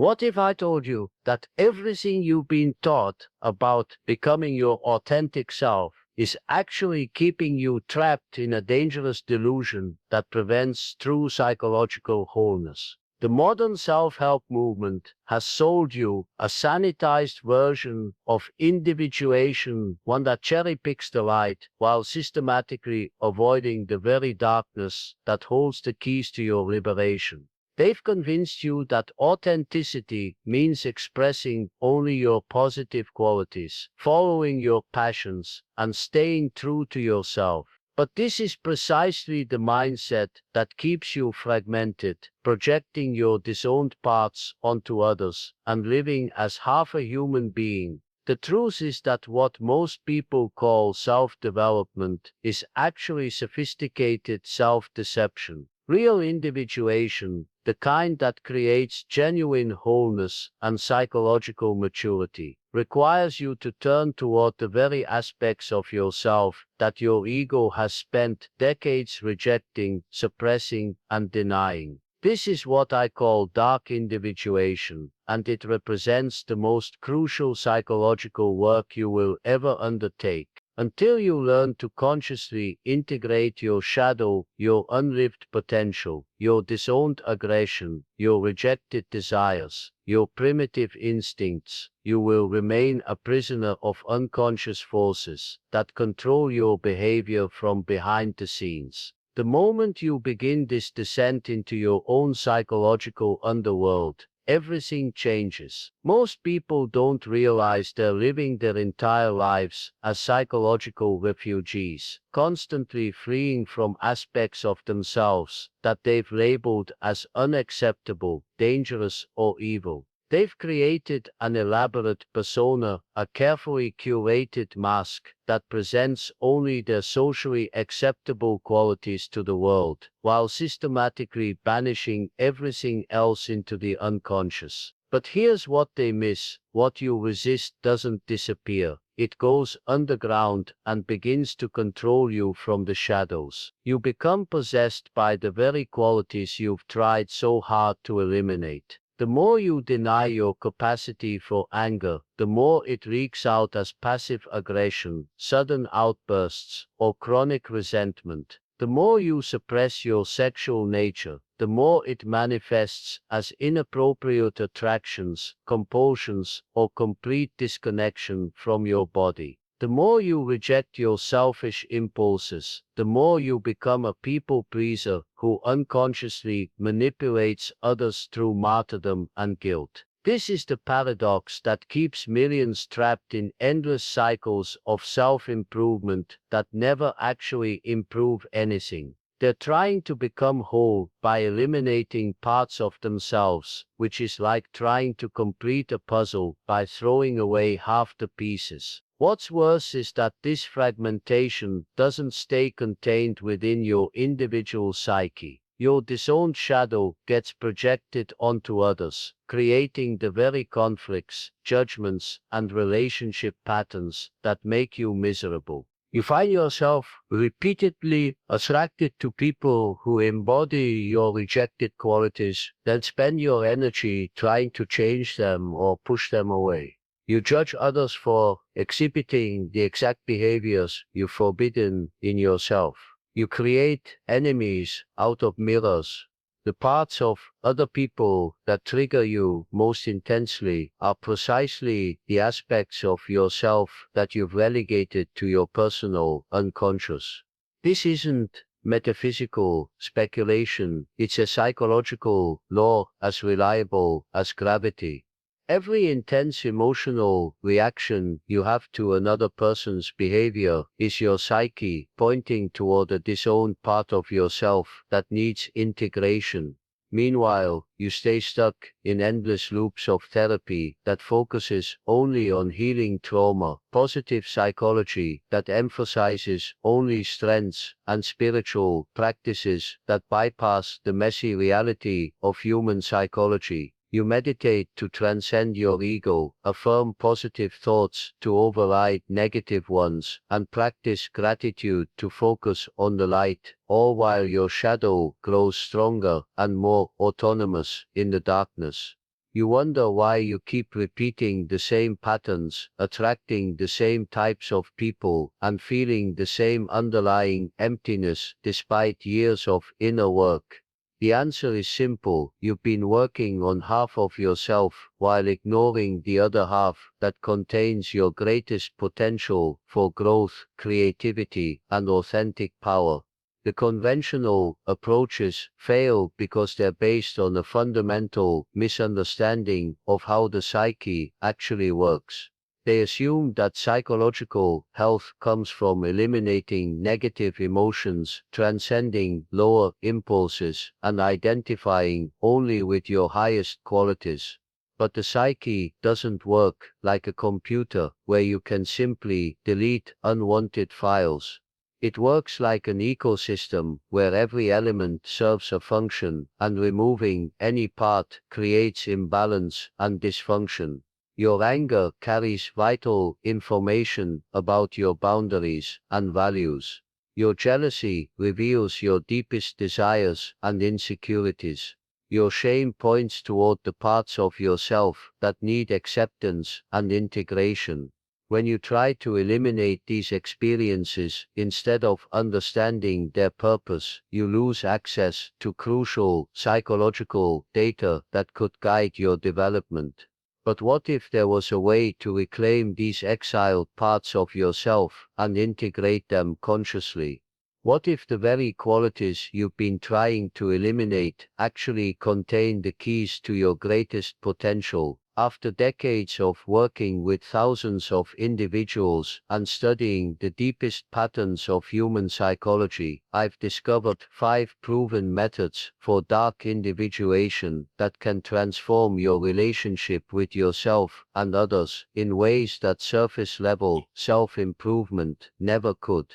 What if I told you that everything you've been taught about becoming your authentic self is actually keeping you trapped in a dangerous delusion that prevents true psychological wholeness? The modern self-help movement has sold you a sanitized version of individuation, one that cherry-picks the light while systematically avoiding the very darkness that holds the keys to your liberation. They've convinced you that authenticity means expressing only your positive qualities, following your passions, and staying true to yourself. But this is precisely the mindset that keeps you fragmented, projecting your disowned parts onto others, and living as half a human being. The truth is that what most people call self-development is actually sophisticated self-deception. Real individuation, the kind that creates genuine wholeness and psychological maturity, requires you to turn toward the very aspects of yourself that your ego has spent decades rejecting, suppressing, and denying. This is what I call dark individuation, and it represents the most crucial psychological work you will ever undertake. Until you learn to consciously integrate your shadow, your unlived potential, your disowned aggression, your rejected desires, your primitive instincts, you will remain a prisoner of unconscious forces that control your behavior from behind the scenes. The moment you begin this descent into your own psychological underworld, everything changes. Most people don't realize they're living their entire lives as psychological refugees, constantly fleeing from aspects of themselves that they've labeled as unacceptable, dangerous, or evil. They've created an elaborate persona, a carefully curated mask that presents only their socially acceptable qualities to the world, while systematically banishing everything else into the unconscious. But here's what they miss: what you resist doesn't disappear. It goes underground and begins to control you from the shadows. You become possessed by the very qualities you've tried so hard to eliminate. The more you deny your capacity for anger, the more it leaks out as passive aggression, sudden outbursts, or chronic resentment. The more you suppress your sexual nature, the more it manifests as inappropriate attractions, compulsions, or complete disconnection from your body. The more you reject your selfish impulses, the more you become a people pleaser who unconsciously manipulates others through martyrdom and guilt. This is the paradox that keeps millions trapped in endless cycles of self-improvement that never actually improve anything. They're trying to become whole by eliminating parts of themselves, which is like trying to complete a puzzle by throwing away half the pieces. What's worse is that this fragmentation doesn't stay contained within your individual psyche. Your disowned shadow gets projected onto others, creating the very conflicts, judgments, and relationship patterns that make you miserable. You find yourself repeatedly attracted to people who embody your rejected qualities, then spend your energy trying to change them or push them away. You judge others for exhibiting the exact behaviors you've forbidden in yourself. You create enemies out of mirrors. The parts of other people that trigger you most intensely are precisely the aspects of yourself that you've relegated to your personal unconscious. This isn't metaphysical speculation, it's a psychological law as reliable as gravity. Every intense emotional reaction you have to another person's behavior is your psyche pointing toward a disowned part of yourself that needs integration. Meanwhile, you stay stuck in endless loops of therapy that focuses only on healing trauma, positive psychology that emphasizes only strengths, and spiritual practices that bypass the messy reality of human psychology. You meditate to transcend your ego, affirm positive thoughts to override negative ones, and practice gratitude to focus on the light, all while your shadow grows stronger and more autonomous in the darkness. You wonder why you keep repeating the same patterns, attracting the same types of people, and feeling the same underlying emptiness despite years of inner work. The answer is simple: you've been working on half of yourself while ignoring the other half that contains your greatest potential for growth, creativity, and authentic power. The conventional approaches fail because they're based on a fundamental misunderstanding of how the psyche actually works. They assume that psychological health comes from eliminating negative emotions, transcending lower impulses, and identifying only with your highest qualities. But the psyche doesn't work like a computer where you can simply delete unwanted files. It works like an ecosystem where every element serves a function, and removing any part creates imbalance and dysfunction. Your anger carries vital information about your boundaries and values. Your jealousy reveals your deepest desires and insecurities. Your shame points toward the parts of yourself that need acceptance and integration. When you try to eliminate these experiences instead of understanding their purpose, you lose access to crucial psychological data that could guide your development. But what if there was a way to reclaim these exiled parts of yourself and integrate them consciously? What if the very qualities you've been trying to eliminate actually contain the keys to your greatest potential? After decades of working with thousands of individuals and studying the deepest patterns of human psychology, I've discovered 5 proven methods for dark individuation that can transform your relationship with yourself and others in ways that surface-level self-improvement never could.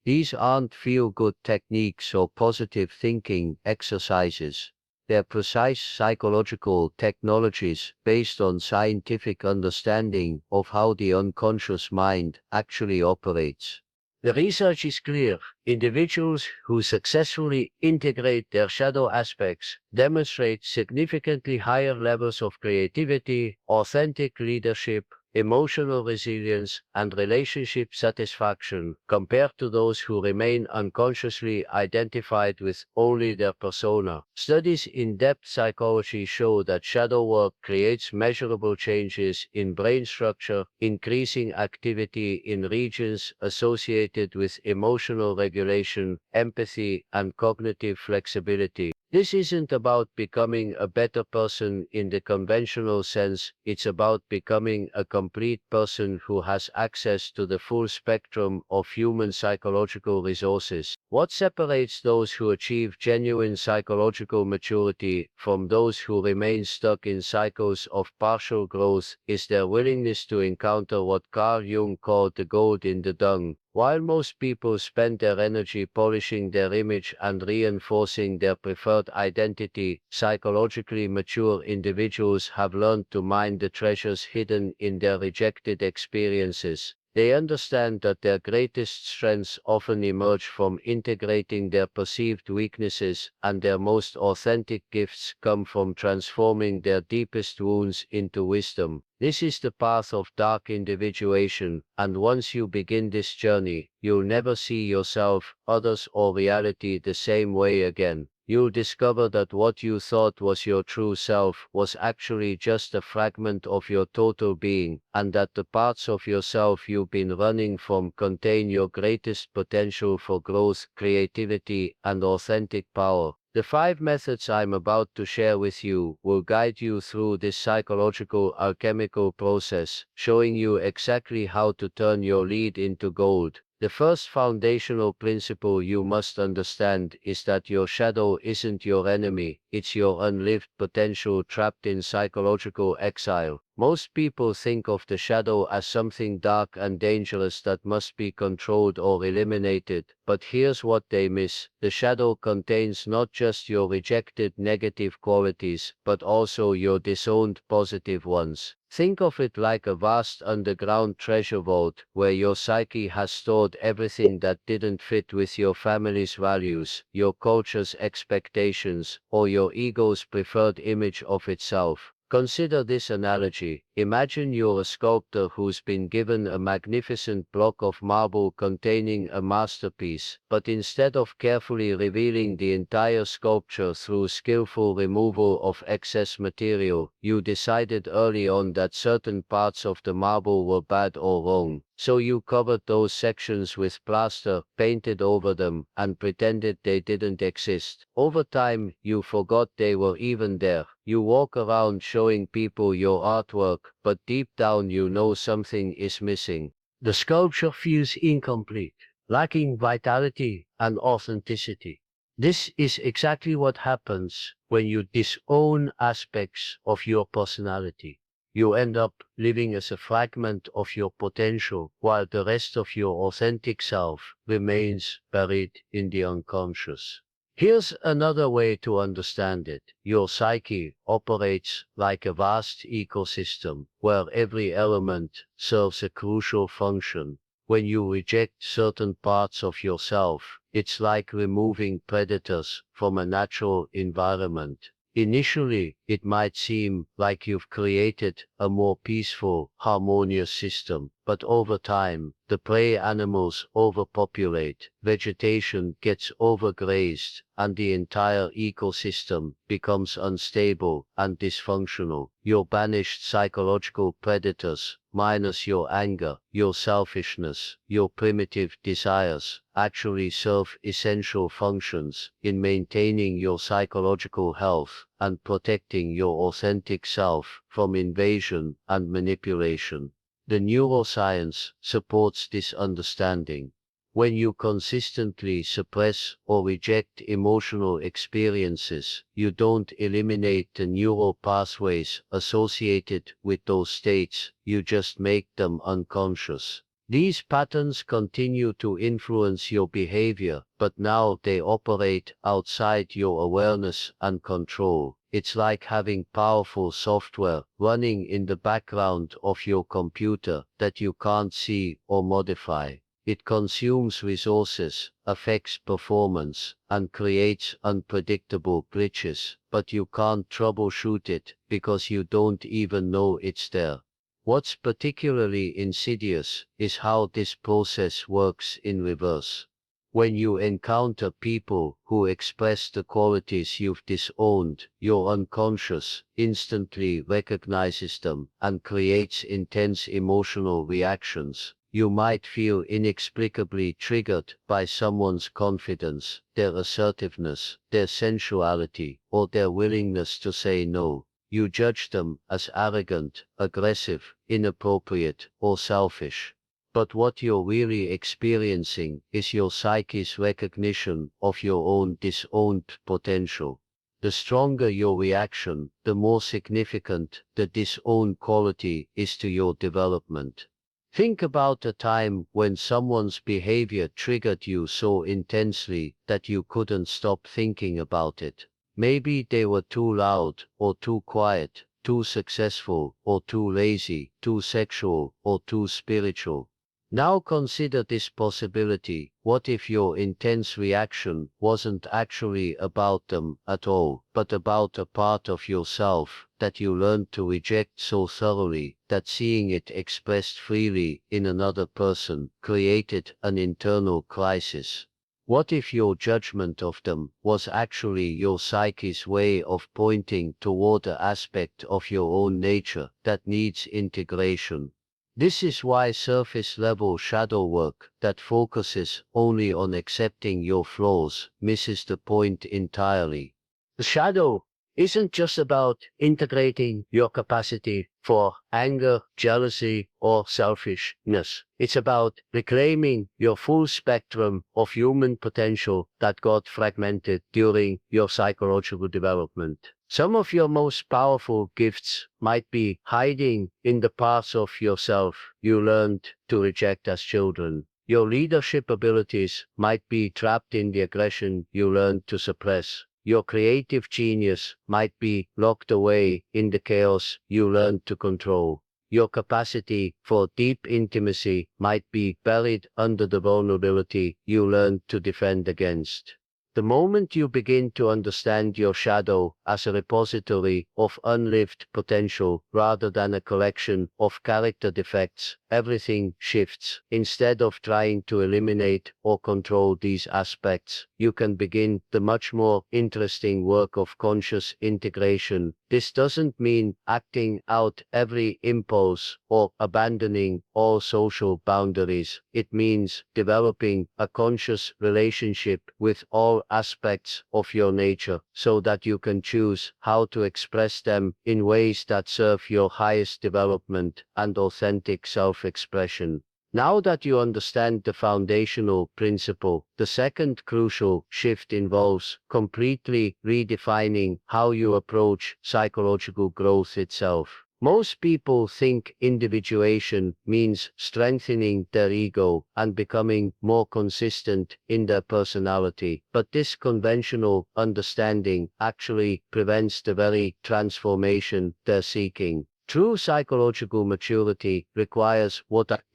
These aren't feel-good techniques or positive thinking exercises. They're precise psychological technologies based on scientific understanding of how the unconscious mind actually operates. The research is clear. Individuals who successfully integrate their shadow aspects demonstrate significantly higher levels of creativity, authentic leadership, emotional resilience, and relationship satisfaction compared to those who remain unconsciously identified with only their persona. Studies in depth psychology show that shadow work creates measurable changes in brain structure, increasing activity in regions associated with emotional regulation, empathy, and cognitive flexibility. This isn't about becoming a better person in the conventional sense, it's about becoming a complete person who has access to the full spectrum of human psychological resources. What separates those who achieve genuine psychological maturity from those who remain stuck in cycles of partial growth is their willingness to encounter what Carl Jung called the gold in the dung. While most people spend their energy polishing their image and reinforcing their preferred identity, psychologically mature individuals have learned to mine the treasures hidden in their rejected experiences. They understand that their greatest strengths often emerge from integrating their perceived weaknesses, and their most authentic gifts come from transforming their deepest wounds into wisdom. This is the path of dark individuation, and once you begin this journey, you'll never see yourself, others, or reality the same way again. You'll discover that what you thought was your true self was actually just a fragment of your total being, and that the parts of yourself you've been running from contain your greatest potential for growth, creativity, and authentic power. The 5 methods I'm about to share with you will guide you through this psychological alchemical process, showing you exactly how to turn your lead into gold. The first foundational principle you must understand is that your shadow isn't your enemy, it's your unlived potential trapped in psychological exile. Most people think of the shadow as something dark and dangerous that must be controlled or eliminated, but here's what they miss. The shadow contains not just your rejected negative qualities, but also your disowned positive ones. Think of it like a vast underground treasure vault, where your psyche has stored everything that didn't fit with your family's values, your culture's expectations, or your ego's preferred image of itself. Consider this analogy. Imagine you're a sculptor who's been given a magnificent block of marble containing a masterpiece, but instead of carefully revealing the entire sculpture through skillful removal of excess material, you decided early on that certain parts of the marble were bad or wrong. So you covered those sections with plaster, painted over them, and pretended they didn't exist. Over time, you forgot they were even there. You walk around showing people your artwork, but deep down you know something is missing. The sculpture feels incomplete, lacking vitality and authenticity. This is exactly what happens when you disown aspects of your personality. You end up living as a fragment of your potential, while the rest of your authentic self remains buried in the unconscious. Here's another way to understand it. Your psyche operates like a vast ecosystem where every element serves a crucial function. When you reject certain parts of yourself, it's like removing predators from a natural environment. Initially, it might seem like you've created a more peaceful, harmonious system, but over time, the prey animals overpopulate, vegetation gets overgrazed, and the entire ecosystem becomes unstable and dysfunctional. Your banished psychological predators, minus your anger, your selfishness, your primitive desires, actually serve essential functions in maintaining your psychological health and protecting your authentic self from invasion and manipulation. The neuroscience supports this understanding. When you consistently suppress or reject emotional experiences, you don't eliminate the neural pathways associated with those states, you just make them unconscious. These patterns continue to influence your behavior, but now they operate outside your awareness and control. It's like having powerful software running in the background of your computer that you can't see or modify. It consumes resources, affects performance, and creates unpredictable glitches, but you can't troubleshoot it because you don't even know it's there. What's particularly insidious is how this process works in reverse. When you encounter people who express the qualities you've disowned, your unconscious instantly recognizes them and creates intense emotional reactions. You might feel inexplicably triggered by someone's confidence, their assertiveness, their sensuality, or their willingness to say no. You judge them as arrogant, aggressive, inappropriate, or selfish. But what you're really experiencing is your psyche's recognition of your own disowned potential. The stronger your reaction, the more significant the disowned quality is to your development. Think about a time when someone's behavior triggered you so intensely that you couldn't stop thinking about it. Maybe they were too loud, or too quiet, too successful, or too lazy, too sexual, or too spiritual. Now consider this possibility. What if your intense reaction wasn't actually about them at all, but about a part of yourself that you learned to reject so thoroughly that seeing it expressed freely in another person created an internal crisis? What if your judgment of them was actually your psyche's way of pointing toward an aspect of your own nature that needs integration? This is why surface-level shadow work that focuses only on accepting your flaws misses the point entirely. The shadow isn't just about integrating your capacity for anger, jealousy, or selfishness. It's about reclaiming your full spectrum of human potential that got fragmented during your psychological development. Some of your most powerful gifts might be hiding in the parts of yourself you learned to reject as children. Your leadership abilities might be trapped in the aggression you learned to suppress. Your creative genius might be locked away in the chaos you learned to control. Your capacity for deep intimacy might be buried under the vulnerability you learned to defend against. The moment you begin to understand your shadow as a repository of unlived potential rather than a collection of character defects, everything shifts. Instead of trying to eliminate or control these aspects, you can begin the much more interesting work of conscious integration. This doesn't mean acting out every impulse or abandoning all social boundaries. It means developing a conscious relationship with all aspects of your nature so that you can choose how to express them in ways that serve your highest development and authentic self-expression. Now that you understand the foundational principle, the second crucial shift involves completely redefining how you approach psychological growth itself. Most people think individuation means strengthening their ego and becoming more consistent in their personality, but this conventional understanding actually prevents the very transformation they're seeking. True psychological maturity requires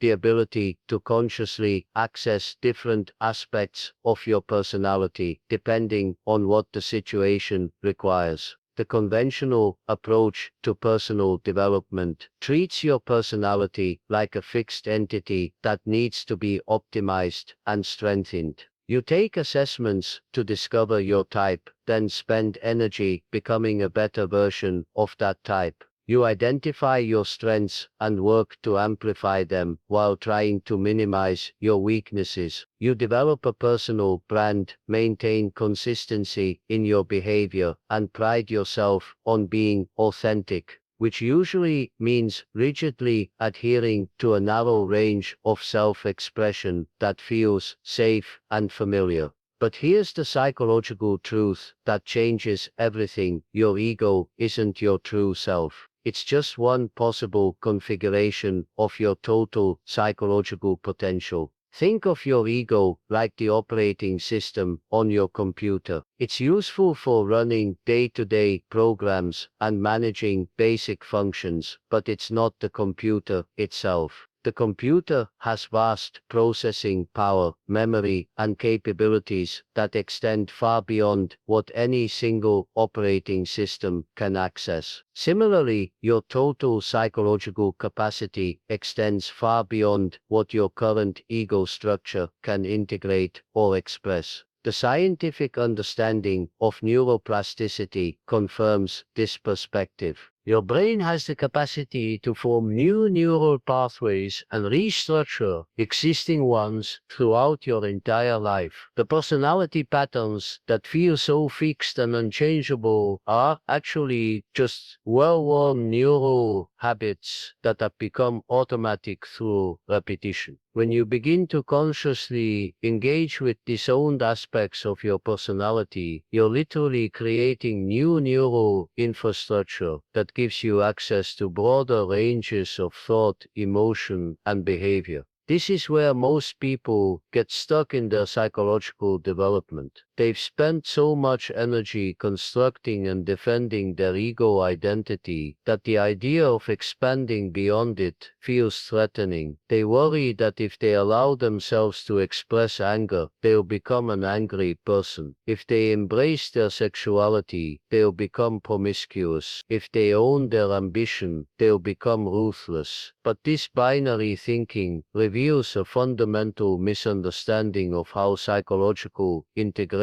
the ability to consciously access different aspects of your personality depending on what the situation requires. The conventional approach to personal development treats your personality like a fixed entity that needs to be optimized and strengthened. You take assessments to discover your type, then spend energy becoming a better version of that type. You identify your strengths and work to amplify them while trying to minimize your weaknesses. You develop a personal brand, maintain consistency in your behavior, and pride yourself on being authentic, which usually means rigidly adhering to a narrow range of self-expression that feels safe and familiar. But here's the psychological truth that changes everything. Your ego isn't your true self. It's just one possible configuration of your total psychological potential. Think of your ego like the operating system on your computer. It's useful for running day-to-day programs and managing basic functions, but it's not the computer itself. The computer has vast processing power, memory, and capabilities that extend far beyond what any single operating system can access. Similarly, your total psychological capacity extends far beyond what your current ego structure can integrate or express. The scientific understanding of neuroplasticity confirms this perspective. Your brain has the capacity to form new neural pathways and restructure existing ones throughout your entire life. The personality patterns that feel so fixed and unchangeable are actually just well-worn neural habits that have become automatic through repetition. When you begin to consciously engage with disowned aspects of your personality, you're literally creating new neural infrastructure that gives you access to broader ranges of thought, emotion, and behavior. This is where most people get stuck in their psychological development. They've spent so much energy constructing and defending their ego identity that the idea of expanding beyond it feels threatening. They worry that if they allow themselves to express anger, they'll become an angry person. If they embrace their sexuality, they'll become promiscuous. If they own their ambition, they'll become ruthless. But this binary thinking reveals a fundamental misunderstanding of how psychological integration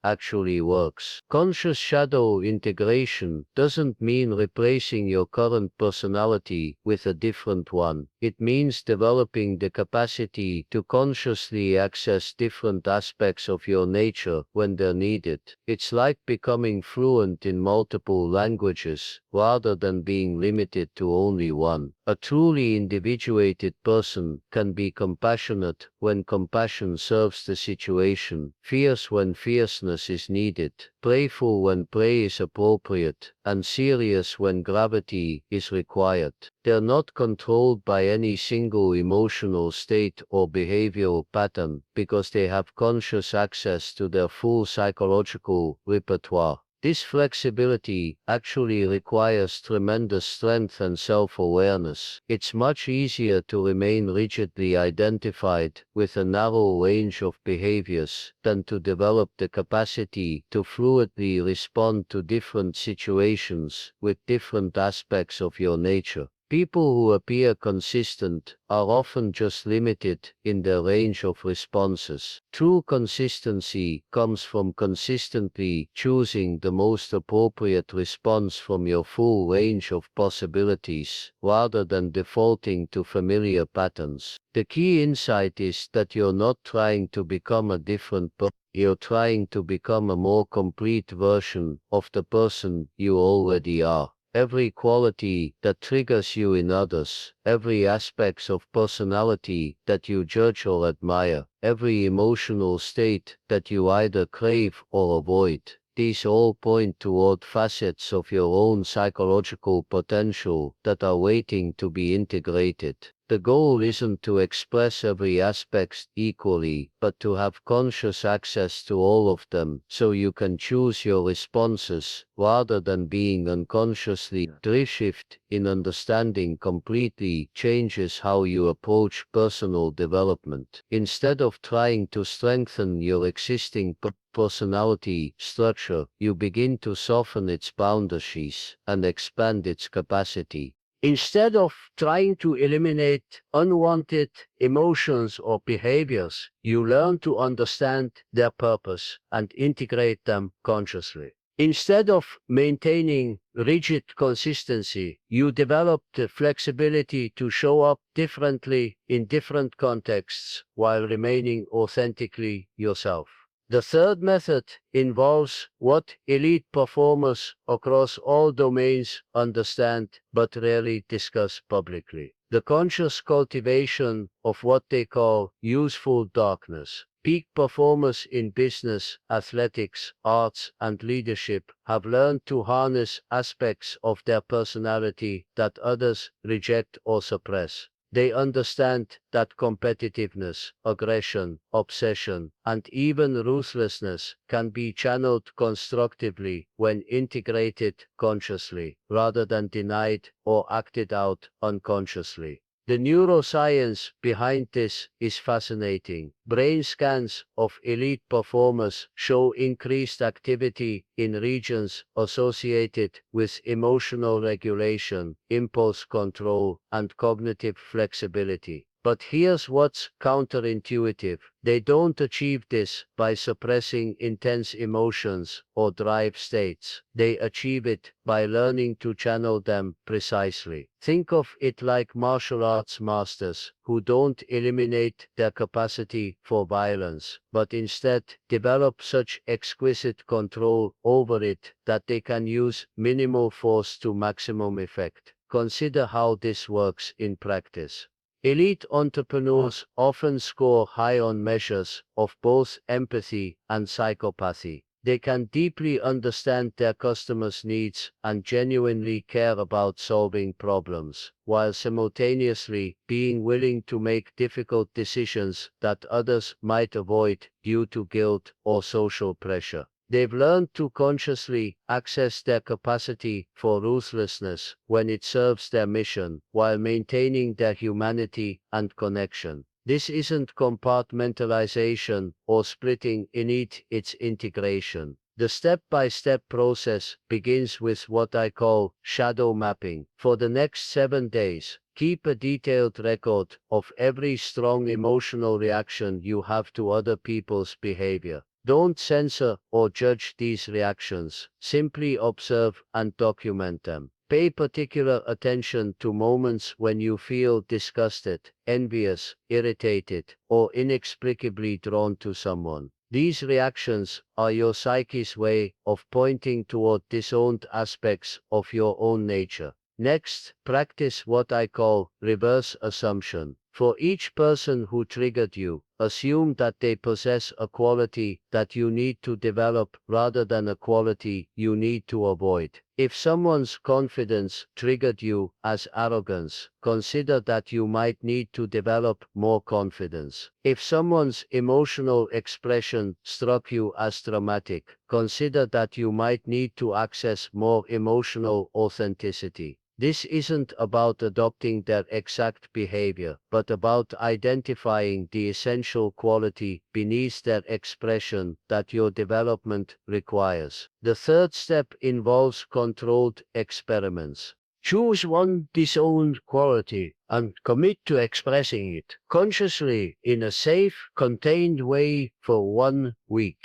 actually works. Conscious shadow integration doesn't mean replacing your current personality with a different one. It means developing the capacity to consciously access different aspects of your nature when they're needed. It's like becoming fluent in multiple languages rather than being limited to only one. A truly individuated person can be compassionate when compassion serves the situation, fierce when fierceness is needed, playful when play is appropriate, and serious when gravity is required. They're not controlled by any single emotional state or behavioral pattern because they have conscious access to their full psychological repertoire. This flexibility actually requires tremendous strength and self-awareness. It's much easier to remain rigidly identified with a narrow range of behaviors than to develop the capacity to fluidly respond to different situations with different aspects of your nature. People who appear consistent are often just limited in their range of responses. True consistency comes from consistently choosing the most appropriate response from your full range of possibilities, rather than defaulting to familiar patterns. The key insight is that you're not trying to become a different person. You're trying to become a more complete version of the person you already are. Every quality that triggers you in others, every aspect of personality that you judge or admire, every emotional state that you either crave or avoid, these all point toward facets of your own psychological potential that are waiting to be integrated. The goal isn't to express every aspect equally, but to have conscious access to all of them so you can choose your responses rather than being unconsciously drift in understanding completely changes how you approach personal development. Instead of trying to strengthen your existing personality structure, you begin to soften its boundaries and expand its capacity. Instead of trying to eliminate unwanted emotions or behaviors, you learn to understand their purpose and integrate them consciously. Instead of maintaining rigid consistency, you develop the flexibility to show up differently in different contexts while remaining authentically yourself. The third method involves what elite performers across all domains understand but rarely discuss publicly: the conscious cultivation of what they call useful darkness. Peak performers in business, athletics, arts, and leadership have learned to harness aspects of their personality that others reject or suppress. They understand that competitiveness, aggression, obsession, and even ruthlessness can be channeled constructively when integrated consciously, rather than denied or acted out unconsciously. The neuroscience behind this is fascinating. Brain scans of elite performers show increased activity in regions associated with emotional regulation, impulse control, and cognitive flexibility. But here's what's counterintuitive: they don't achieve this by suppressing intense emotions or drive states. They achieve it by learning to channel them precisely. Think of it like martial arts masters who don't eliminate their capacity for violence, but instead develop such exquisite control over it that they can use minimal force to maximum effect. Consider how this works in practice. Elite entrepreneurs often score high on measures of both empathy and psychopathy. They can deeply understand their customers' needs and genuinely care about solving problems, while simultaneously being willing to make difficult decisions that others might avoid due to guilt or social pressure. They've learned to consciously access their capacity for ruthlessness when it serves their mission, while maintaining their humanity and connection. This isn't compartmentalization or splitting it's integration. The step-by-step process begins with what I call shadow mapping. For the next 7 days, keep a detailed record of every strong emotional reaction you have to other people's behavior. Don't censor or judge these reactions. Simply observe and document them. Pay particular attention to moments when you feel disgusted, envious, irritated, or inexplicably drawn to someone. These reactions are your psyche's way of pointing toward disowned aspects of your own nature. Next, practice what I call reverse assumption. For each person who triggered you, assume that they possess a quality that you need to develop rather than a quality you need to avoid. If someone's confidence triggered you as arrogance, consider that you might need to develop more confidence. If someone's emotional expression struck you as dramatic, consider that you might need to access more emotional authenticity. This isn't about adopting their exact behavior, but about identifying the essential quality beneath their expression that your development requires. The third step involves controlled experiments. Choose one disowned quality and commit to expressing it consciously in a safe, contained way for 1 week.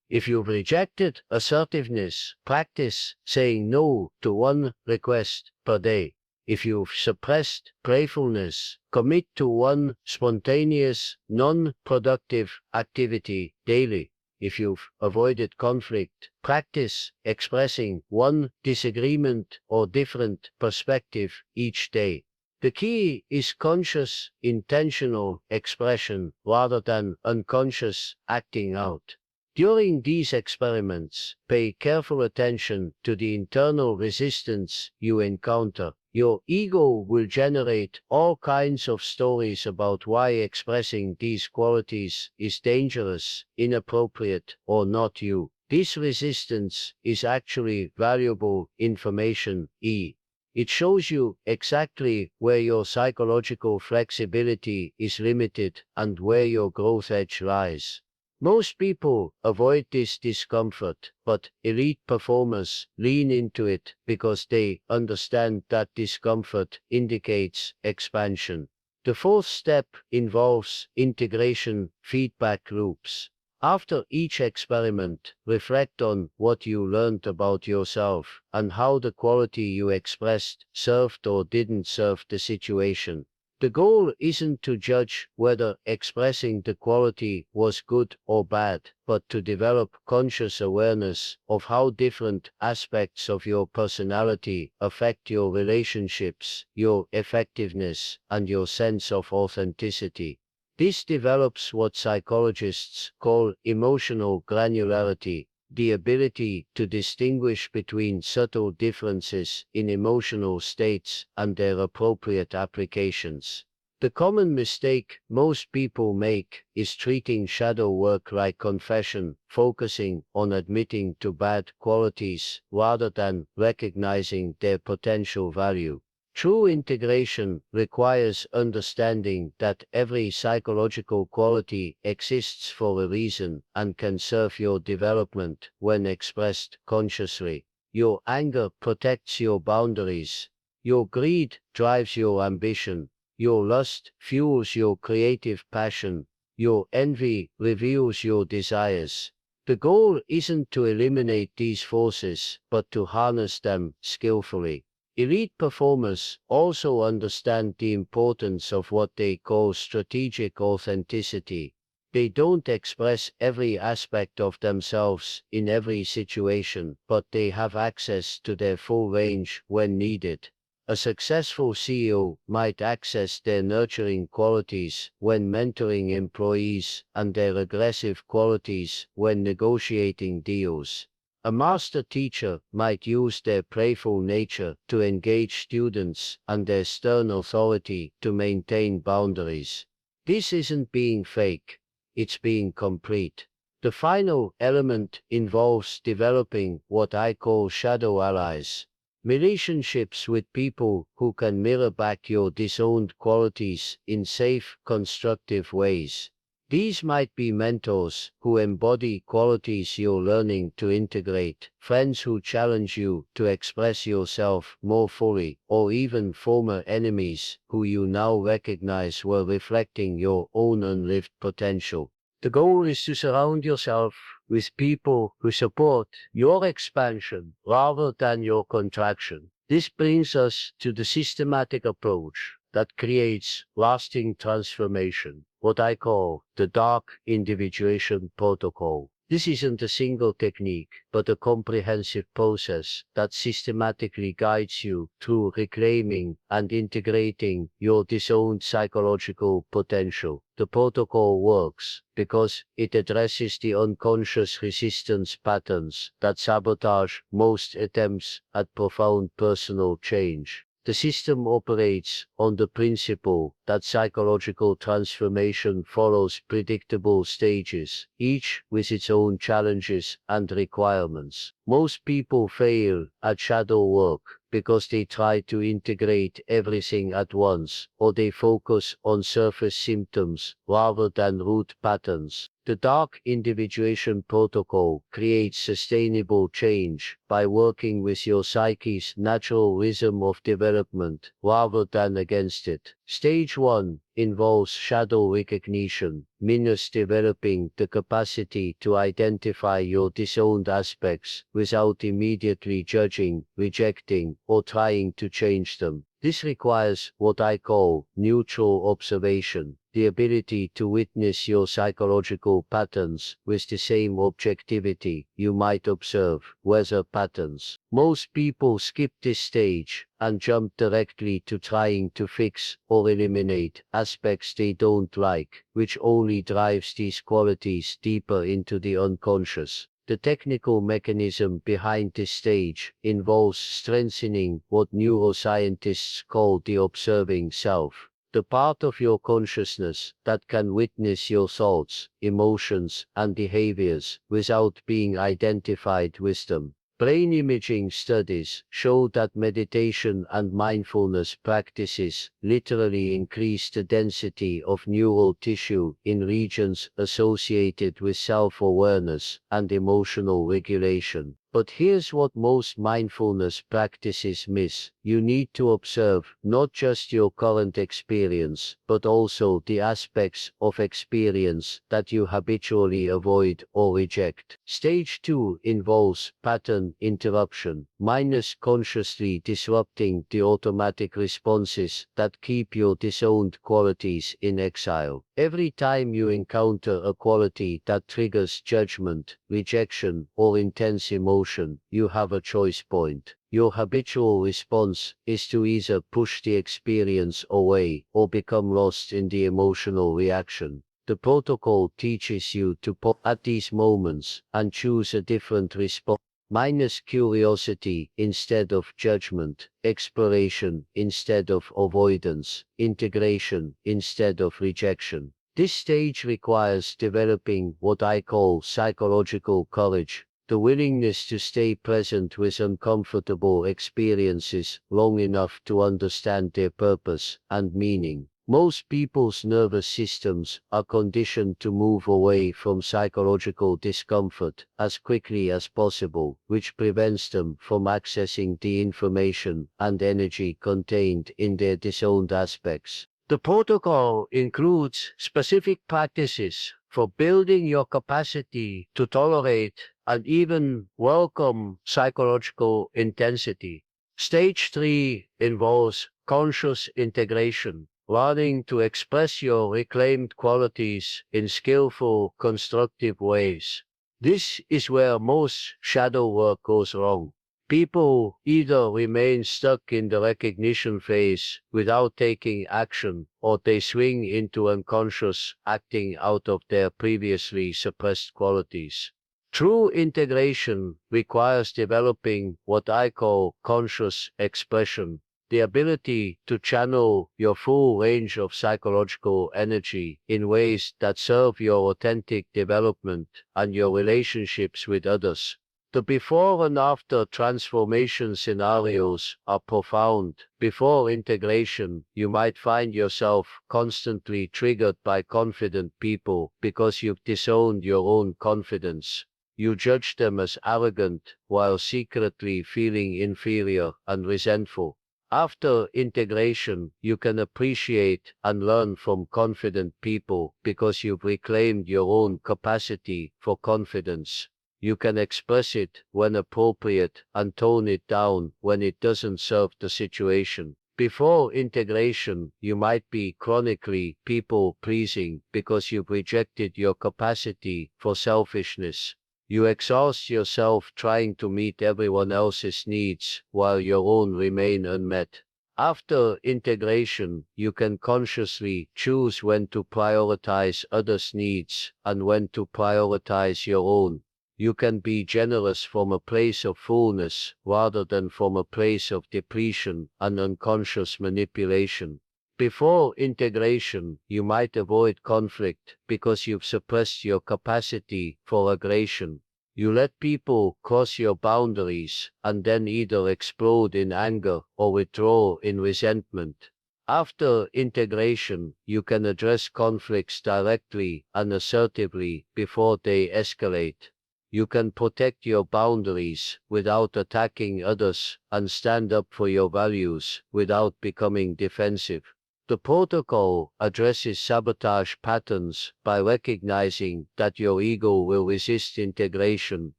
If you've rejected assertiveness, practice saying no to one request per day. If you've suppressed playfulness, commit to one spontaneous, non-productive activity daily. If you've avoided conflict, practice expressing one disagreement or different perspective each day. The key is conscious, intentional expression rather than unconscious acting out. During these experiments, pay careful attention to the internal resistance you encounter. Your ego will generate all kinds of stories about why expressing these qualities is dangerous, inappropriate, or not you. This resistance is actually valuable information. It shows you exactly where your psychological flexibility is limited and where your growth edge lies. Most people avoid this discomfort, but elite performers lean into it because they understand that discomfort indicates expansion. The fourth step involves integration feedback loops. After each experiment, reflect on what you learned about yourself and how the quality you expressed served or didn't serve the situation. The goal isn't to judge whether expressing the quality was good or bad, but to develop conscious awareness of how different aspects of your personality affect your relationships, your effectiveness, and your sense of authenticity. This develops what psychologists call emotional granularity, the ability to distinguish between subtle differences in emotional states and their appropriate applications. The common mistake most people make is treating shadow work like confession, focusing on admitting to bad qualities rather than recognizing their potential value. True integration requires understanding that every psychological quality exists for a reason and can serve your development when expressed consciously. Your anger protects your boundaries. Your greed drives your ambition. Your lust fuels your creative passion. Your envy reveals your desires. The goal isn't to eliminate these forces, but to harness them skillfully. Elite performers also understand the importance of what they call strategic authenticity. They don't express every aspect of themselves in every situation, but they have access to their full range when needed. A successful CEO might access their nurturing qualities when mentoring employees and their aggressive qualities when negotiating deals. A master teacher might use their playful nature to engage students and their stern authority to maintain boundaries. This isn't being fake, it's being complete. The final element involves developing what I call shadow allies. Relationships with people who can mirror back your disowned qualities in safe, constructive ways. These might be mentors who embody qualities you're learning to integrate, friends who challenge you to express yourself more fully, or even former enemies who you now recognize were reflecting your own unlived potential. The goal is to surround yourself with people who support your expansion rather than your contraction. This brings us to the systematic approach that creates lasting transformation, what I call the dark individuation protocol. This isn't a single technique, but a comprehensive process that systematically guides you through reclaiming and integrating your disowned psychological potential. The protocol works because it addresses the unconscious resistance patterns that sabotage most attempts at profound personal change. The system operates on the principle that psychological transformation follows predictable stages, each with its own challenges and requirements. Most people fail at shadow work because they try to integrate everything at once, or they focus on surface symptoms rather than root patterns. The dark individuation protocol creates sustainable change by working with your psyche's natural rhythm of development rather than against it. Stage 1 involves shadow recognition, means developing the capacity to identify your disowned aspects without immediately judging, rejecting, or trying to change them. This requires what I call neutral observation, the ability to witness your psychological patterns with the same objectivity you might observe weather patterns. Most people skip this stage and jump directly to trying to fix or eliminate aspects they don't like, which only drives these qualities deeper into the unconscious. The technical mechanism behind this stage involves strengthening what neuroscientists call the observing self, the part of your consciousness that can witness your thoughts, emotions, and behaviors without being identified with them. Brain imaging studies show that meditation and mindfulness practices literally increase the density of neural tissue in regions associated with self-awareness and emotional regulation. But here's what most mindfulness practices miss. You need to observe not just your current experience, but also the aspects of experience that you habitually avoid or reject. Stage 2 involves pattern interruption, minus consciously disrupting the automatic responses that keep your disowned qualities in exile. Every time you encounter a quality that triggers judgment, rejection, or intense emotion, you have a choice point. Your habitual response is to either push the experience away or become lost in the emotional reaction. The protocol teaches you to pause at these moments and choose a different response. Minus curiosity instead of judgment, exploration instead of avoidance, integration instead of rejection. This stage requires developing what I call psychological courage, the willingness to stay present with uncomfortable experiences long enough to understand their purpose and meaning. Most people's nervous systems are conditioned to move away from psychological discomfort as quickly as possible, which prevents them from accessing the information and energy contained in their disowned aspects. The protocol includes specific practices for building your capacity to tolerate and even welcome psychological intensity. Stage 3 involves conscious integration, learning to express your reclaimed qualities in skillful, constructive ways. This is where most shadow work goes wrong. People either remain stuck in the recognition phase without taking action, or they swing into unconscious acting out of their previously suppressed qualities. True integration requires developing what I call conscious expression, the ability to channel your full range of psychological energy in ways that serve your authentic development and your relationships with others. The before and after transformation scenarios are profound. Before integration, you might find yourself constantly triggered by confident people because you've disowned your own confidence. You judge them as arrogant while secretly feeling inferior and resentful. After integration, you can appreciate and learn from confident people because you've reclaimed your own capacity for confidence. You can express it when appropriate and tone it down when it doesn't serve the situation. Before integration, you might be chronically people-pleasing because you've rejected your capacity for selfishness. You exhaust yourself trying to meet everyone else's needs while your own remain unmet. After integration, you can consciously choose when to prioritize others' needs and when to prioritize your own. You can be generous from a place of fullness rather than from a place of depletion and unconscious manipulation. Before integration, you might avoid conflict because you've suppressed your capacity for aggression. You let people cross your boundaries and then either explode in anger or withdraw in resentment. After integration, you can address conflicts directly and assertively before they escalate. You can protect your boundaries without attacking others and stand up for your values without becoming defensive. The protocol addresses sabotage patterns by recognizing that your ego will resist integration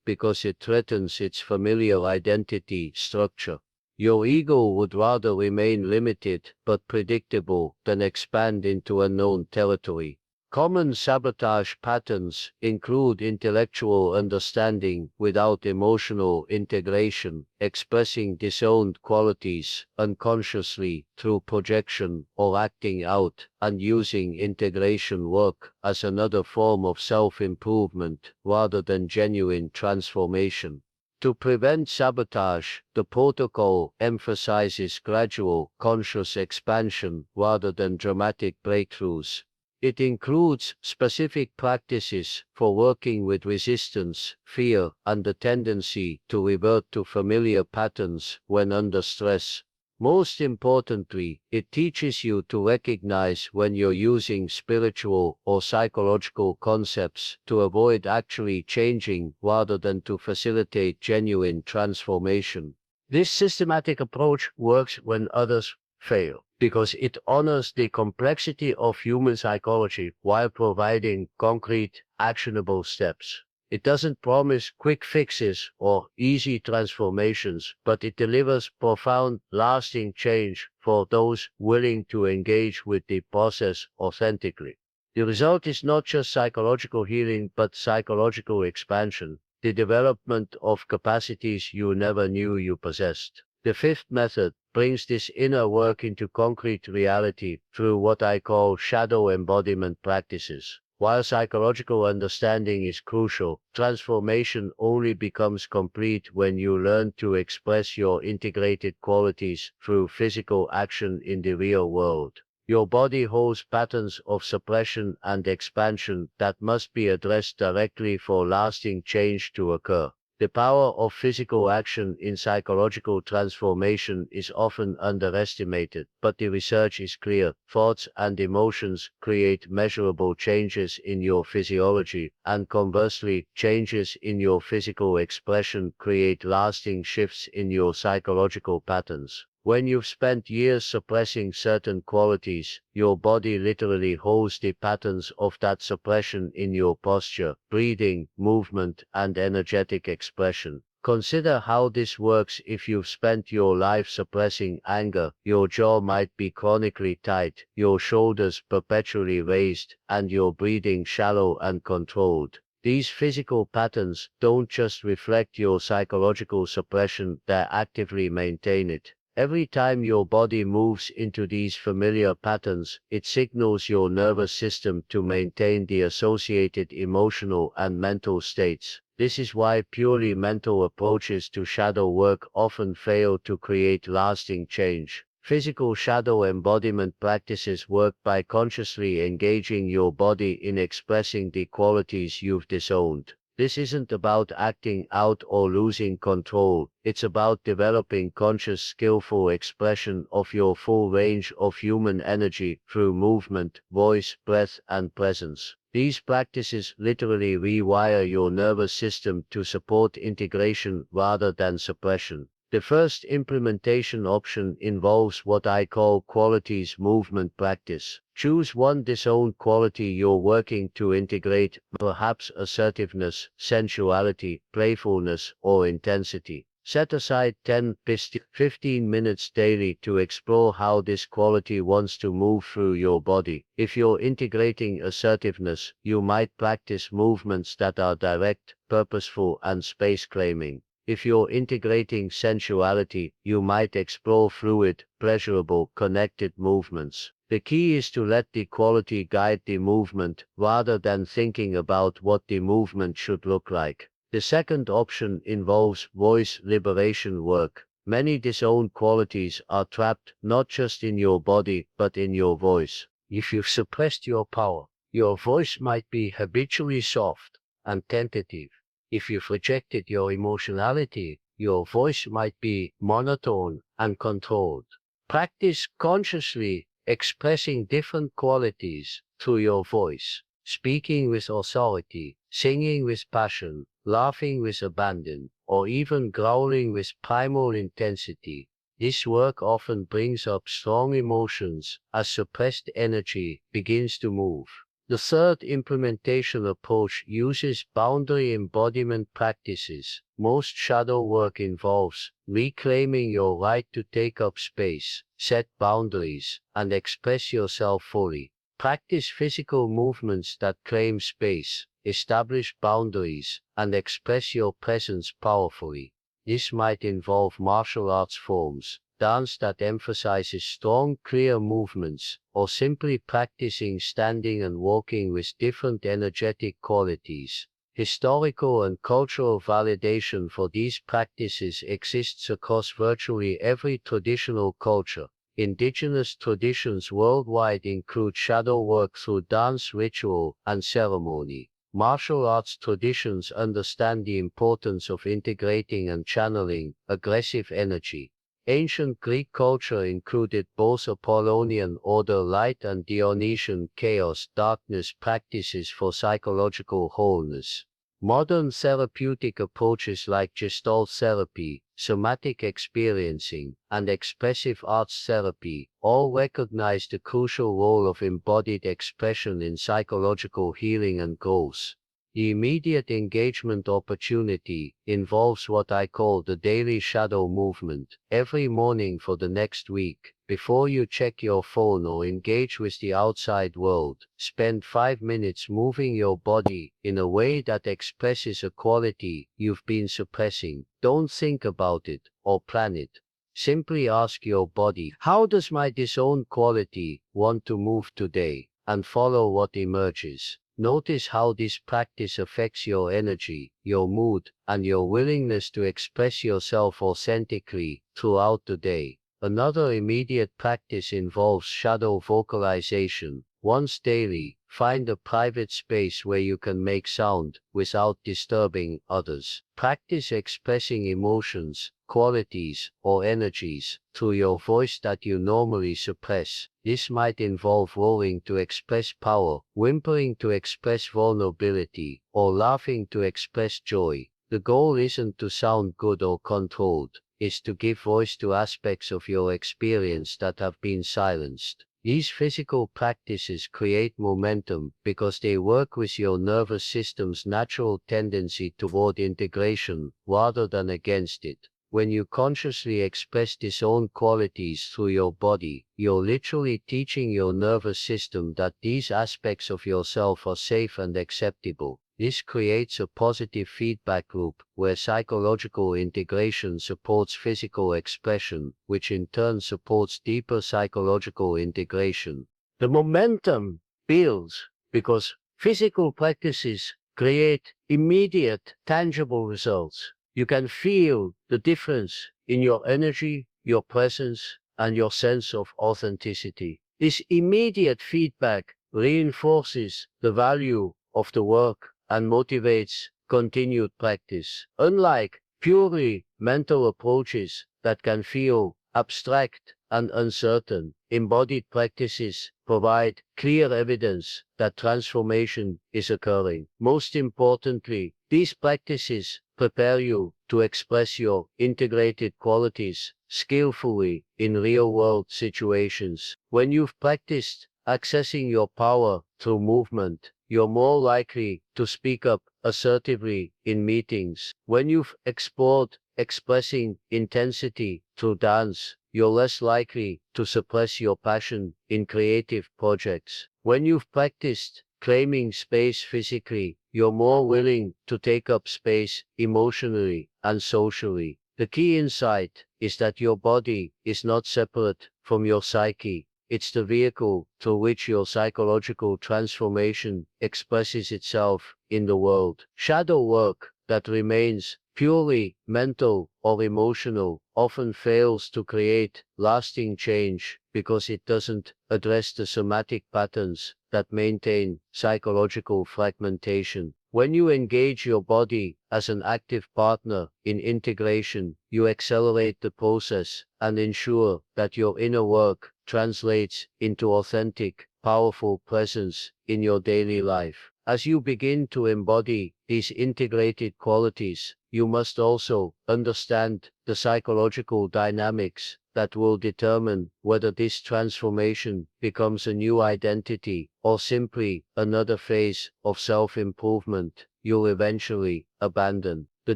because it threatens its familiar identity structure. Your ego would rather remain limited but predictable than expand into unknown territory. Common sabotage patterns include intellectual understanding without emotional integration, expressing disowned qualities unconsciously through projection or acting out, and using integration work as another form of self-improvement rather than genuine transformation. To prevent sabotage, the protocol emphasizes gradual, conscious expansion rather than dramatic breakthroughs. It includes specific practices for working with resistance, fear, and the tendency to revert to familiar patterns when under stress. Most importantly, it teaches you to recognize when you're using spiritual or psychological concepts to avoid actually changing rather than to facilitate genuine transformation. This systematic approach works when others fail because it honors the complexity of human psychology while providing concrete, actionable steps. It doesn't promise quick fixes or easy transformations, but it delivers profound, lasting change for those willing to engage with the process authentically. The result is not just psychological healing, but psychological expansion, the development of capacities you never knew you possessed. The fifth method brings this inner work into concrete reality through what I call shadow embodiment practices. While psychological understanding is crucial, transformation only becomes complete when you learn to express your integrated qualities through physical action in the real world. Your body holds patterns of suppression and expansion that must be addressed directly for lasting change to occur. The power of physical action in psychological transformation is often underestimated, but the research is clear. Thoughts and emotions create measurable changes in your physiology, and conversely, changes in your physical expression create lasting shifts in your psychological patterns. When you've spent years suppressing certain qualities, your body literally holds the patterns of that suppression in your posture, breathing, movement, and energetic expression. Consider how this works. If you've spent your life suppressing anger, your jaw might be chronically tight, your shoulders perpetually raised, and your breathing shallow and controlled. These physical patterns don't just reflect your psychological suppression, they actively maintain it. Every time your body moves into these familiar patterns, it signals your nervous system to maintain the associated emotional and mental states. This is why purely mental approaches to shadow work often fail to create lasting change. Physical shadow embodiment practices work by consciously engaging your body in expressing the qualities you've disowned. This isn't about acting out or losing control, it's about developing conscious, skillful expression of your full range of human energy through movement, voice, breath, and presence. These practices literally rewire your nervous system to support integration rather than suppression. The first implementation option involves what I call qualities movement practice. Choose one disowned quality you're working to integrate, perhaps assertiveness, sensuality, playfulness, or intensity. Set aside 10-15 minutes daily to explore how this quality wants to move through your body. If you're integrating assertiveness, you might practice movements that are direct, purposeful, and space-claiming. If you're integrating sensuality, you might explore fluid, pleasurable, connected movements. The key is to let the quality guide the movement, rather than thinking about what the movement should look like. The second option involves voice liberation work. Many disowned qualities are trapped not just in your body, but in your voice. If you've suppressed your power, your voice might be habitually soft and tentative. If you've rejected your emotionality, your voice might be monotone and controlled. Practice consciously expressing different qualities through your voice, speaking with authority, singing with passion, laughing with abandon, or even growling with primal intensity. This work often brings up strong emotions as suppressed energy begins to move. The third implementation approach uses boundary embodiment practices. Most shadow work involves reclaiming your right to take up space, set boundaries, and express yourself fully. Practice physical movements that claim space, establish boundaries, and express your presence powerfully. This might involve martial arts forms, dance that emphasizes strong, clear movements, or simply practicing standing and walking with different energetic qualities. Historical and cultural validation for these practices exists across virtually every traditional culture. Indigenous traditions worldwide include shadow work through dance, ritual, and ceremony. Martial arts traditions understand the importance of integrating and channeling aggressive energy. Ancient Greek culture included both Apollonian order light and Dionysian chaos darkness practices for psychological wholeness. Modern therapeutic approaches like Gestalt therapy, somatic experiencing, and expressive arts therapy all recognize the crucial role of embodied expression in psychological healing and growth. The immediate engagement opportunity involves what I call the daily shadow movement. Every morning for the next week, before you check your phone or engage with the outside world, spend 5 minutes moving your body in a way that expresses a quality you've been suppressing. Don't think about it or plan it. Simply ask your body, how does my disowned quality want to move today? And follow what emerges. Notice how this practice affects your energy, your mood, and your willingness to express yourself authentically throughout the day. Another immediate practice involves shadow vocalization. Once daily, find a private space where you can make sound without disturbing others. Practice expressing emotions, qualities, or energies through your voice that you normally suppress. This might involve roaring to express power, whimpering to express vulnerability, or laughing to express joy. The goal isn't to sound good or controlled, it's to give voice to aspects of your experience that have been silenced. These physical practices create momentum because they work with your nervous system's natural tendency toward integration rather than against it. When you consciously express disowned qualities through your body, you're literally teaching your nervous system that these aspects of yourself are safe and acceptable. This creates a positive feedback loop, where psychological integration supports physical expression, which in turn supports deeper psychological integration. The momentum builds because physical practices create immediate, tangible results. You can feel the difference in your energy, your presence, and your sense of authenticity. This immediate feedback reinforces the value of the work and motivates continued practice. Unlike purely mental approaches that can feel abstract and uncertain, embodied practices provide clear evidence that transformation is occurring. Most importantly, these practices prepare you to express your integrated qualities skillfully in real-world situations. When you've practiced accessing your power through movement, you're more likely to speak up assertively in meetings. When you've explored expressing intensity through dance, you're less likely to suppress your passion in creative projects. When you've practiced claiming space physically, you're more willing to take up space emotionally and socially. The key insight is that your body is not separate from your psyche. It's the vehicle through which your psychological transformation expresses itself in the world. Shadow work that remains purely mental or emotional often fails to create lasting change because it doesn't address the somatic patterns that maintain psychological fragmentation. When you engage your body as an active partner in integration, you accelerate the process and ensure that your inner work translates into authentic, powerful presence in your daily life. As you begin to embody these integrated qualities, you must also understand the psychological dynamics that will determine whether this transformation becomes a new identity or simply another phase of self-improvement you'll eventually abandon. The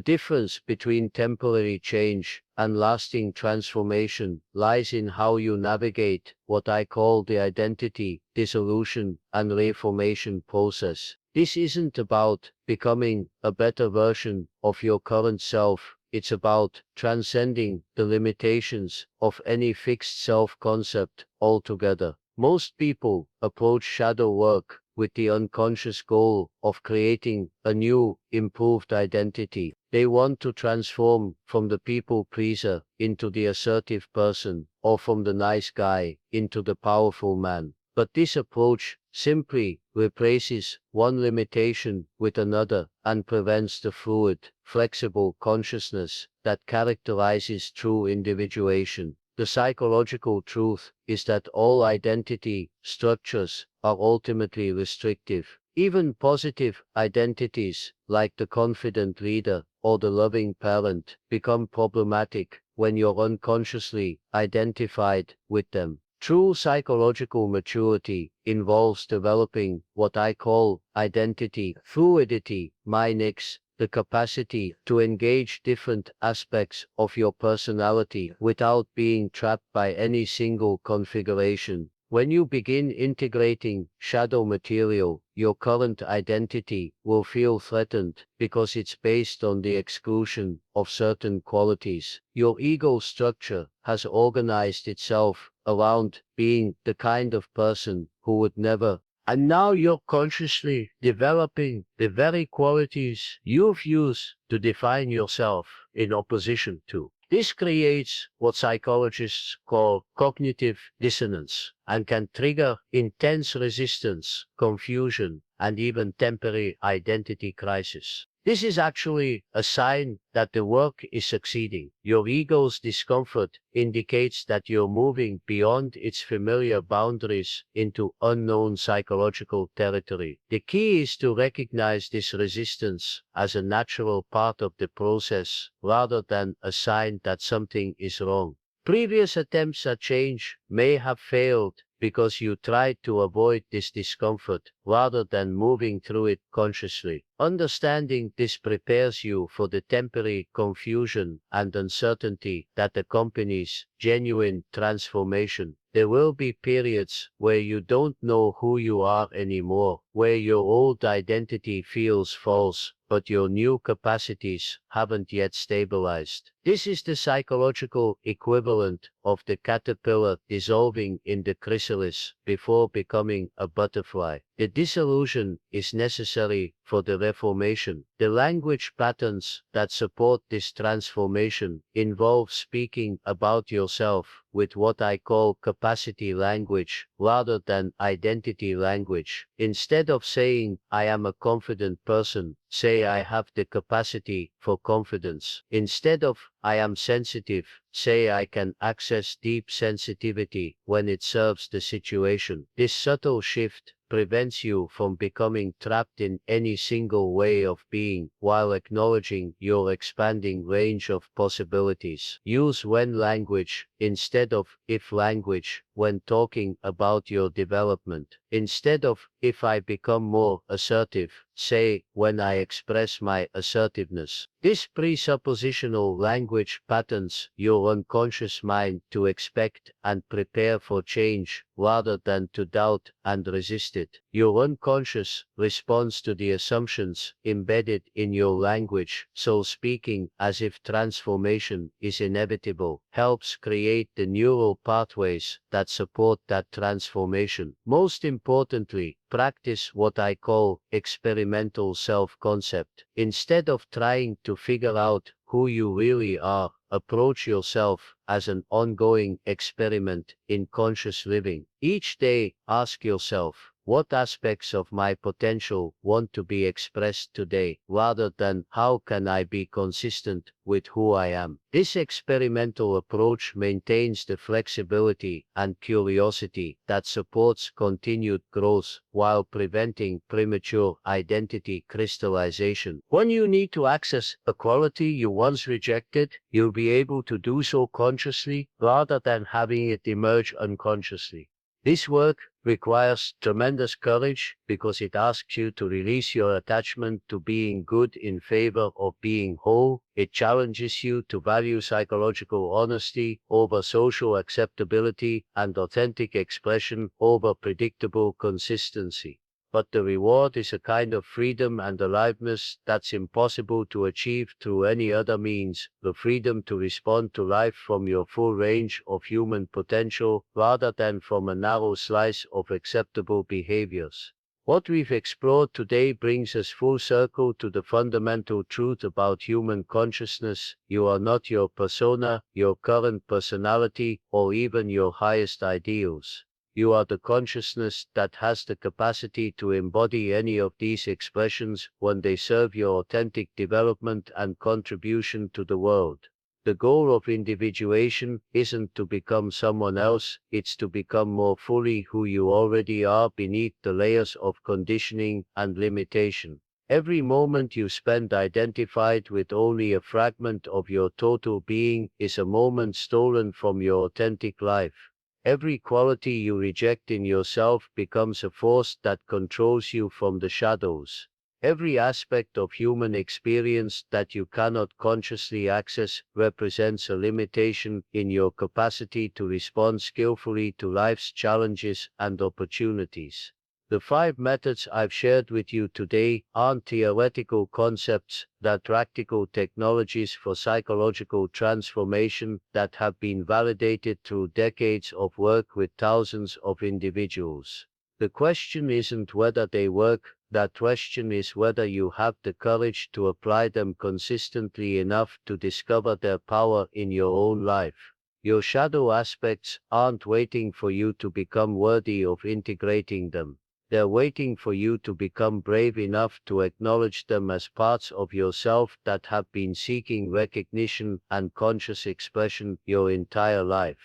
difference between temporary change and lasting transformation lies in how you navigate what I call the identity, dissolution, and reformation process. This isn't about becoming a better version of your current self. It's about transcending the limitations of any fixed self-concept altogether. Most people approach shadow work with the unconscious goal of creating a new, improved identity. They want to transform from the people pleaser into the assertive person, or from the nice guy into the powerful man. But this approach simply replaces one limitation with another and prevents the fluid, flexible consciousness that characterizes true individuation. The psychological truth is that all identity structures are ultimately restrictive. Even positive identities, like the confident leader or the loving parent, become problematic when you're unconsciously identified with them. True psychological maturity involves developing what I call identity fluidity, minus the capacity to engage different aspects of your personality without being trapped by any single configuration. When you begin integrating shadow material, your current identity will feel threatened because it's based on the exclusion of certain qualities. Your ego structure has organized itself around being the kind of person who would never. And now you're consciously developing the very qualities you've used to define yourself in opposition to. This creates what psychologists call cognitive dissonance and can trigger intense resistance, confusion, and even temporary identity crisis. This is actually a sign that the work is succeeding. Your ego's discomfort indicates that you're moving beyond its familiar boundaries into unknown psychological territory. The key is to recognize this resistance as a natural part of the process rather than a sign that something is wrong. Previous attempts at change may have failed because you tried to avoid this discomfort rather than moving through it consciously. Understanding this prepares you for the temporary confusion and uncertainty that accompanies genuine transformation. There will be periods where you don't know who you are anymore, where your old identity feels false, but your new capacities haven't yet stabilized. This is the psychological equivalent of the caterpillar dissolving in the chrysalis before becoming a butterfly. The dissolution is necessary for the reformation. The language patterns that support this transformation involve speaking about yourself with what I call capacity language rather than identity language. Instead of saying, I am a confident person, say I have the capacity for confidence. Instead of, I am sensitive, say I can access deep sensitivity when it serves the situation. This subtle shift prevents you from becoming trapped in any single way of being, while acknowledging your expanding range of possibilities. Use when language instead of if language when talking about your development. Instead of if I become more assertive, say when I express my assertiveness. This presuppositional language patterns your unconscious mind to expect and prepare for change rather than to doubt and resist it. Your unconscious responds to the assumptions embedded in your language, so speaking as if transformation is inevitable helps create the neural pathways that support that transformation. Most importantly, practice what I call experimental self-concept. Instead of trying to figure out who you really are, approach yourself as an ongoing experiment in conscious living. Each day, ask yourself, what aspects of my potential want to be expressed today, rather than how can I be consistent with who I am. This experimental approach maintains the flexibility and curiosity that supports continued growth while preventing premature identity crystallization. When you need to access a quality you once rejected, you'll be able to do so consciously rather than having it emerge unconsciously. This work requires tremendous courage because it asks you to release your attachment to being good in favor of being whole. It challenges you to value psychological honesty over social acceptability and authentic expression over predictable consistency. But the reward is a kind of freedom and aliveness that's impossible to achieve through any other means, the freedom to respond to life from your full range of human potential rather than from a narrow slice of acceptable behaviors. What we've explored today brings us full circle to the fundamental truth about human consciousness. You are not your persona, your current personality, or even your highest ideals. You are the consciousness that has the capacity to embody any of these expressions when they serve your authentic development and contribution to the world. The goal of individuation isn't to become someone else, it's to become more fully who you already are beneath the layers of conditioning and limitation. Every moment you spend identified with only a fragment of your total being is a moment stolen from your authentic life. Every quality you reject in yourself becomes a force that controls you from the shadows. Every aspect of human experience that you cannot consciously access represents a limitation in your capacity to respond skillfully to life's challenges and opportunities. The 5 methods I've shared with you today aren't theoretical concepts, they're practical technologies for psychological transformation that have been validated through decades of work with thousands of individuals. The question isn't whether they work, the question is whether you have the courage to apply them consistently enough to discover their power in your own life. Your shadow aspects aren't waiting for you to become worthy of integrating them. They're waiting for you to become brave enough to acknowledge them as parts of yourself that have been seeking recognition and conscious expression your entire life.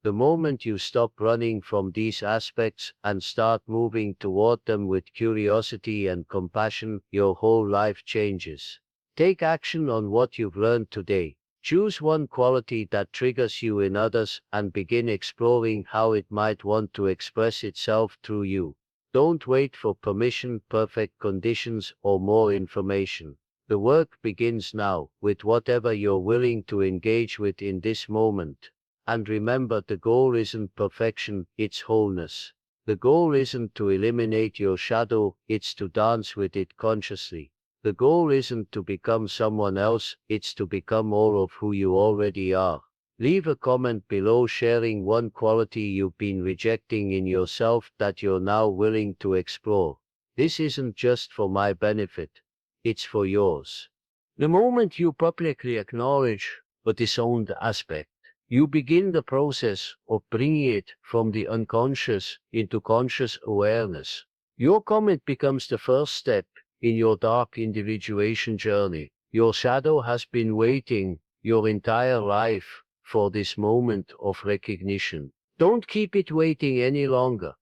The moment you stop running from these aspects and start moving toward them with curiosity and compassion, your whole life changes. Take action on what you've learned today. Choose one quality that triggers you in others and begin exploring how it might want to express itself through you. Don't wait for permission, perfect conditions, or more information. The work begins now, with whatever you're willing to engage with in this moment. And remember, the goal isn't perfection, it's wholeness. The goal isn't to eliminate your shadow, it's to dance with it consciously. The goal isn't to become someone else, it's to become all of who you already are. Leave a comment below sharing one quality you've been rejecting in yourself that you're now willing to explore. This isn't just for my benefit, it's for yours. The moment you publicly acknowledge a disowned aspect, you begin the process of bringing it from the unconscious into conscious awareness. Your comment becomes the first step in your dark individuation journey. Your shadow has been waiting your entire life for this moment of recognition. Don't keep it waiting any longer.